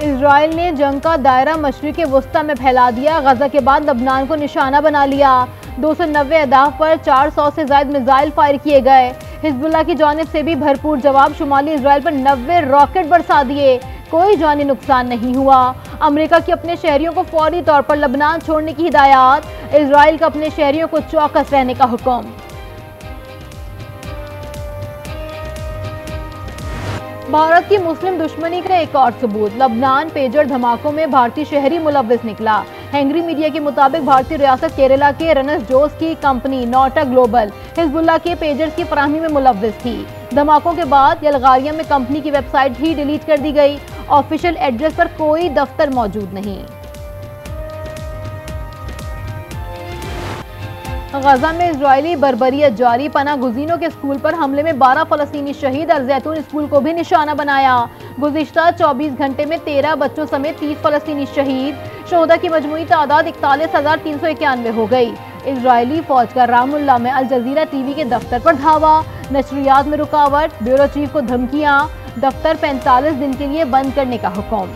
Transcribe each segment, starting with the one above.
Israel ने जंग का दायरा मशरिक़ वस्ता में फैला दिया। गजा के बाद लबनान को निशाना बना लिया। 290 अहदाफ पर 400 से ज्यादा मिसाइल फायर किए गए। हिजबुल्लाह की जानिब से भी भरपूर जवाब। शुमाली इजराइल पर 90 रॉकेट बरसा दिए। कोई जानी नुकसान नहीं हुआ। अमेरिका की अपने शहरियों को फौरी तौर पर लबनान छोड़ने की हिदायत। इजराइल का अपने शहरियों को चौकस रहने का हुक्म। भारत की मुस्लिम दुश्मनी का एक और सबूत। लबनान पेजर धमाकों में भारतीय शहरी मुलव्विस निकला। हैंगरी मीडिया के मुताबिक भारतीय रियासत केरला के रनस जोस की कंपनी नोटा ग्लोबल हिजबुल्लाह के पेजर्स की फराहमी में मुलव्विस थी। धमाकों के बाद यलगारिया में कंपनी की वेबसाइट भी डिलीट कर दी गई। ऑफिशियल एड्रेस पर कोई दफ्तर मौजूद नहीं। गजा में इजरायली बर्बरियत जारी। पना गुजीनों के स्कूल पर हमले में 12 फलस्तीनी शहीद। अल जैतून स्कूल को भी निशाना बनाया। गुज़िश्ता 24 घंटे में 13 बच्चों समेत 30 फलस्तीनी शहीद। शोहदा की मजमूई तादाद 41,391 हो गई। इजरायली फौज का रामुल्ला में अल जजीरा टीवी के दफ्तर पर धावा। नशरियात में रुकावट। ब्यूरो चीफ को धमकियां। दफ्तर 45 दिन के लिए बंद करने का हुक्म।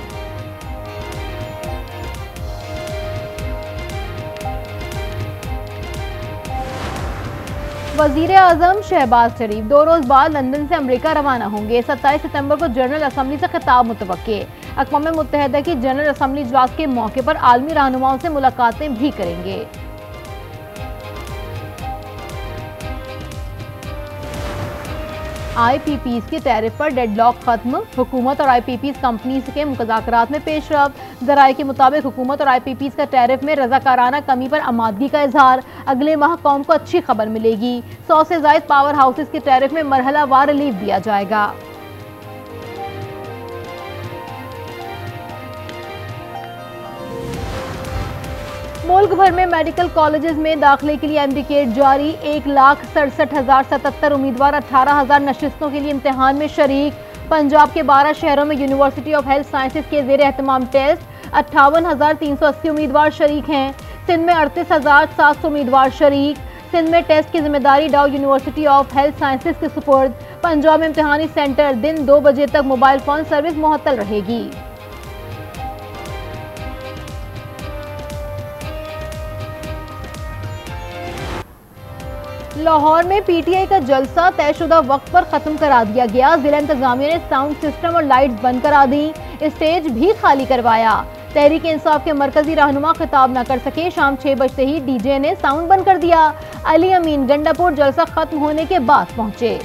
वजीर आजम शहबाज शरीफ 2 रोज बाद लंदन से अमेरिका रवाना होंगे। 27 सितंबर को जनरल असम्बली से खिताब मुतवक्के। अक़वाम मुत्तहिदा की जनरल असम्बली इजलास के मौके पर आलमी रहनुमाओं से मुलाकातें भी करेंगे। IPPs के टैरिफ पर डेडलॉक खत्म। हुकूमत और IPPs कंपनीज के मुज़ाकरात में पेशरफ। ज़राए के मुताबिक हुकूमत और IPPs का टैरिफ में रज़ाकाराना कमी पर आमादगी का इजहार। अगले माह कौम को अच्छी खबर मिलेगी। 100 से ज़ायद पावर हाउसेस के टैरिफ में मरहलावार रिलीफ दिया जाएगा। मुल्क भर में मेडिकल कॉलेजेस में दाखिले के लिए एमडीकेट जारी। 1,67,077 उम्मीदवार 18,000 नशिस्तों के लिए इम्तिहान में शरीक। पंजाब के 12 शहरों में यूनिवर्सिटी ऑफ हेल्थ साइंसेज के ज़ेर एहतमाम टेस्ट। 58,380 उम्मीदवार शरीक हैं। सिंध में 38,700 उम्मीदवार शरीक। सिंध में टेस्ट की जिम्मेदारी डाउ यूनिवर्सिटी ऑफ हेल्थ साइंसेज के सुपुर्द। पंजाब में इम्तिहानी सेंटर दिन 2 बजे तक मोबाइल फोन सर्विस मुअत्तल रहेगी। लाहौर में पीटीआई का जलसा तयशुदा वक्त पर खत्म करा दिया गया। जिला इंतजामिया ने साउंड सिस्टम और लाइट्स बंद करा दी। स्टेज भी खाली करवाया। तहरीक इंसाफ के मरकजी रहनुमा खिताब न कर सके। शाम 6 बजते ही डीजे ने साउंड बंद कर दिया। अली अमीन गंडापुर जलसा खत्म होने के बाद पहुंचे।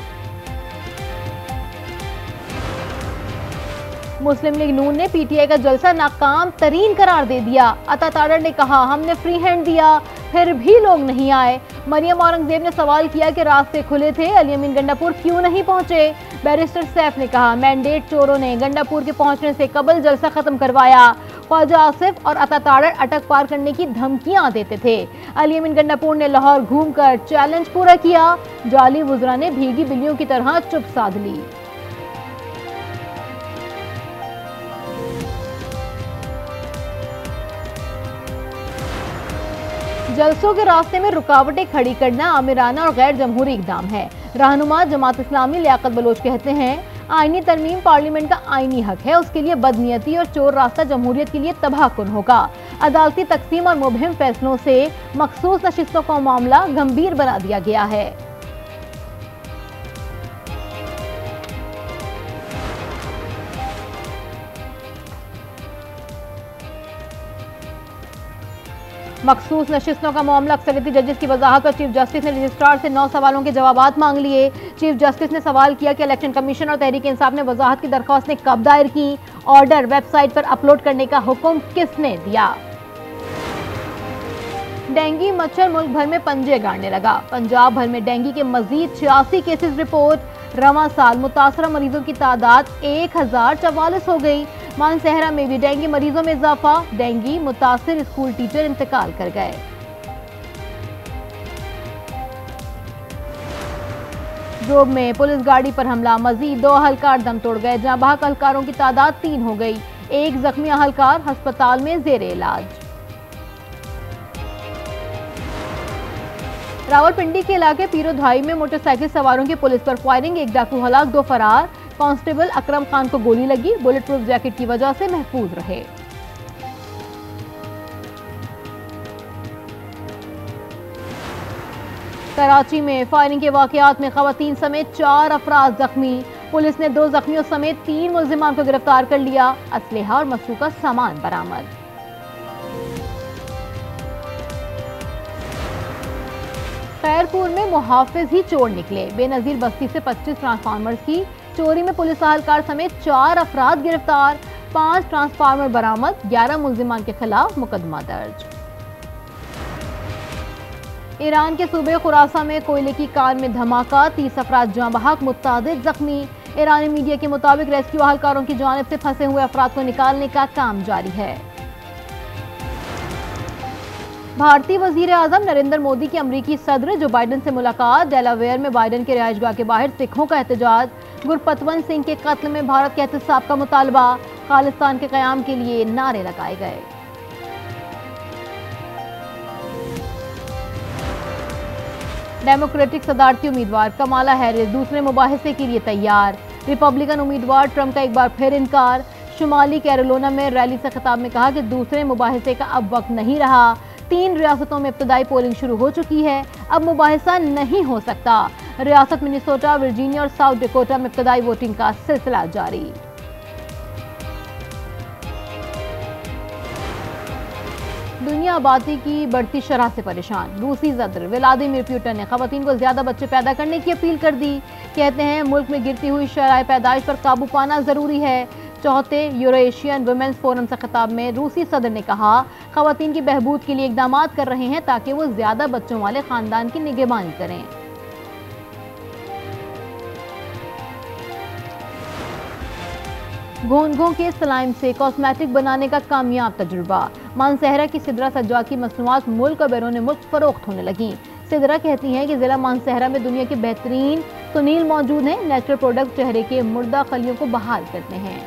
मुस्लिम लीग नून ने पीटीआई का जलसा नाकाम तरीन करार दे दिया। अता तारड़ ने कहा, हमने फ्री हैंड दिया फिर भी लोग नहीं आए। मरियम औरंगजेब ने सवाल किया कि रास्ते खुले थे, अली अमीन गंडापुर क्यों नहीं पहुंचे। बैरिस्टर सैफ ने कहा, मैंडेट चोरों ने गंडापुर के पहुंचने से कबल जलसा खत्म करवाया। ख्वाजा आसिफ और अता तारड़ अटक पार करने की धमकियां देते थे। अली अमीन गंडापुर ने लाहौर घूमकर चैलेंज पूरा किया। जाली वुज़रा ने भीगी बिल्लियों की तरह चुप साध ली। जलसों के रास्ते में रुकावटें खड़ी करना आमिराना और गैर जमहूरी इकदाम है। रहनुमा जमात इस्लामी लियाकत बलोच कहते हैं, आईनी तरमीम पार्लियामेंट का आईनी हक है। उसके लिए बदनीयती और चोर रास्ता जमहूरियत के लिए तबाहकुन होगा। अदालती तकसीम और मुबहिम फैसलों से मखसूस नशिस्तों का मामला गंभीर बना दिया गया है। मखसूस नशिस्तों का मामला अक्सरियती जजेस की वजाहत पर चीफ जस्टिस ने रजिस्ट्रार से 9 सवालों के जवाब मांग लिए। चीफ जस्टिस ने सवाल किया कि इलेक्शन कमीशन और तहरीक इंसाफ ने वजाहत की दरख्वास्त ने कब दायर की। ऑर्डर वेबसाइट पर अपलोड करने का हुक्म किसने दिया। डेंगू मच्छर मुल्क भर में पंजे गाड़ने लगा। पंजाब भर में डेंगू के मजीद 86 केसेस रिपोर्ट। रवां साल मुतासरा मरीजों की तादाद 1044 हो गई। मानसहरा में भी डेंगू मरीजों में इजाफा। डेंगू मुतासिर स्कूल टीचर इंतकाल कर गए। जोब में पुलिस गाड़ी पर हमला। मजीद 2 अहलकार दम तोड़ गए। जहां बहक अहलकारों की तादाद 3 हो गई। एक जख्मी अहलकार अस्पताल में जेर इलाज। रावलपिंडी के इलाके पीरोधाई में मोटरसाइकिल सवारों की पुलिस पर फायरिंग। एक डाकू हलाक, 2 फरार। कांस्टेबल अकरम खान को गोली लगी, बुलेट प्रूफ जैकेट की वजह से महफूज रहे। कराची में फायरिंग के वाकयात में खवातीन समेत 4 अफराद जख्मी। पुलिस ने 2 जख्मियों समेत 3 मुल्जिमान को गिरफ्तार कर लिया। असलहा और मसरूका सामान बरामद। खैरपुर में मुहाफिज ही चोर निकले। बेनजीर बस्ती से 25 ट्रांसफार्मर्स की चोरी में पुलिस एहलकार समेत 4 अफराद गिरफ्तार। 5 ट्रांसफार्मर बरामद। 11 मुल्जिमान के खिलाफ मुकदमा दर्ज। ईरान के सूबे खुरासा में कोयले की कान में धमाका, 30 अफराद जाँ बहक, मुत्तादिद जख्मी। ईरानी मीडिया के मुताबिक रेस्क्यू एहलकारों की जानिब से फंसे हुए अफराद को निकालने का काम जारी है। भारतीय वजीर आजम नरेंद्र मोदी की अमरीकी सदर जो बाइडन से मुलाकात। डेलावेयर में बाइडन के रिहाइशगाह के बाहर सिखों का एहतजाज। गुरपतवंत सिंह के कत्ल में भारत के एहतसाब का मुतालबा। खालिस्तान के कयाम के लिए नारे लगाए गए। डेमोक्रेटिक सदारती उम्मीदवार कमाला हैरिस दूसरे मुबाहिसे के लिए तैयार। रिपब्लिकन उम्मीदवार ट्रंप का एक बार फिर इनकार। शुमाली कैरोलिना में रैली से खिताब में कहा कि दूसरे मुबाहिसे का अब वक्त नहीं रहा। 3 रियासतों में इब्तदाई पोलिंग शुरू हो चुकी है, अब मुबाहिसा नहीं हो सकता। रियासत मिनेसोटा, वर्जीनिया और साउथ डकोटा में इब्तदाई वोटिंग का सिलसिला जारी। दुनिया आबादी की बढ़ती शरह से परेशान। रूसी सदर व्लादिमीर पुतिन ने खवातीन को ज्यादा बच्चे पैदा करने की अपील कर दी। कहते हैं मुल्क में गिरती हुई शरह पैदाइश पर काबू पाना जरूरी है। चौथे यूरो-एशियन वुमेन्स फोरम से खिताब में रूसी सदर ने कहा खवातीन की बहबूद के लिए इकदाम कर रहे हैं ताकि वो ज्यादा बच्चों वाले खानदान की निगहबानी करें। घोंघों के स्लाइम से कॉस्मेटिक बनाने का कामयाब तजुर्बा। मानसहरा की सिदरा सज्जाद की मसनूआत मुल्क और बैरून मुल्क फरोख्त होने लगी। सिदरा कहती हैं कि जिला मानसहरा में दुनिया के बेहतरीन सुनील मौजूद हैं। नेचुरल प्रोडक्ट चेहरे के मुर्दा खलियों को बहाल करते हैं।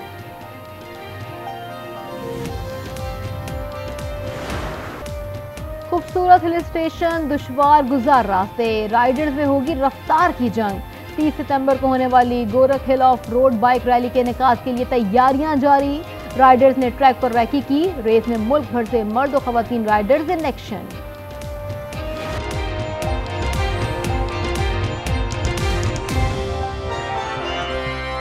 खूबसूरत हिल स्टेशन, दुश्वार गुजार रास्ते, राइडर्स में होगी रफ्तार की जंग। 30 सितंबर को होने वाली गोरख हिल ऑफ रोड बाइक रैली के इनेकाद के लिए तैयारियां जारी। राइडर्स ने ट्रैक पर रैकी की। रेस में मुल्क भर से मर्द और खवातीन राइडर्स इन एक्शन।